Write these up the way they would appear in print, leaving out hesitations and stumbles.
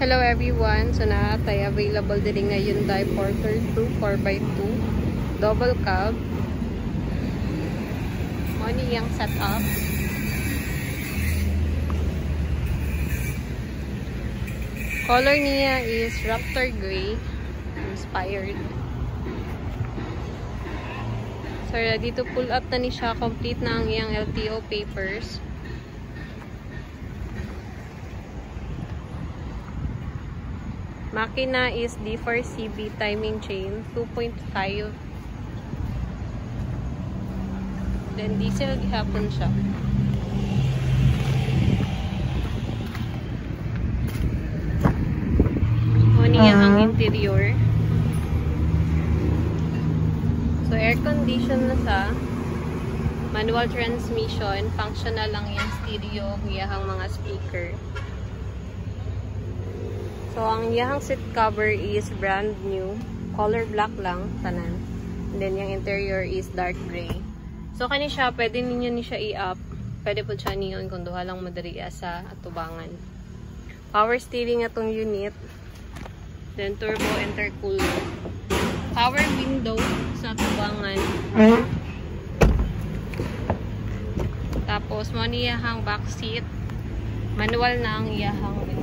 Hello everyone! So naatay available din nga Hyundai Porter 2 4x2 double cab. Money yung setup. Color niya is Raptor Gray inspired. So ready to pull up na ni siya, complete na ang iyang LTO papers. Makina is D4CB timing chain 2.5. Then diesel gihapon siya. Niya ang interior. So air condition na sa manual transmission, functional lang yung stereo, iyahang mga speaker. So ang iyahang seat cover is brand new, color black lang tanan. And then yung interior is dark gray. So kani siya pwede ninyo ni siya i-up. Pwede po siya niyon kung duha lang madariya sa atubangan. Power steering atong unit. Then turbo intercooler. Power window sa tubangan. Tapos mo niyahang back seat. Manual na ang iyahang window.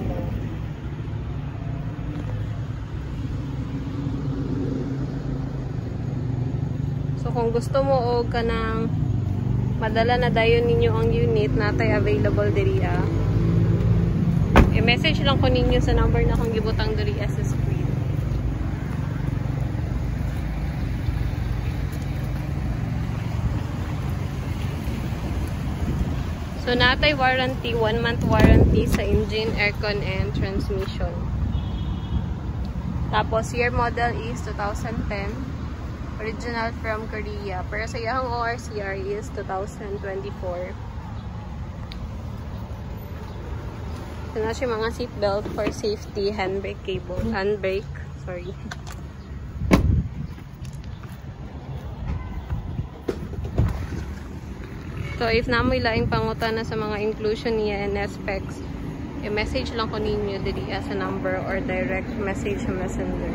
So kung gusto mo og kanang madala na dayon ninyo ang unit natay available diriya. I-message lang ko ninyo sa number na kung gibutang diriya sa screen. So natay warranty, 1 month warranty sa engine, aircon, and transmission. Tapos year model is 2010. Original from Korea. Pero sa iyang ORCR is 2024. So na siya mga seatbelt for safety, handbrake cable, handbrake, sorry. So if namoy laing pangutana sa mga inclusion niya and specs, i-message lang ko ninyo diri sa number or direct message sa messenger.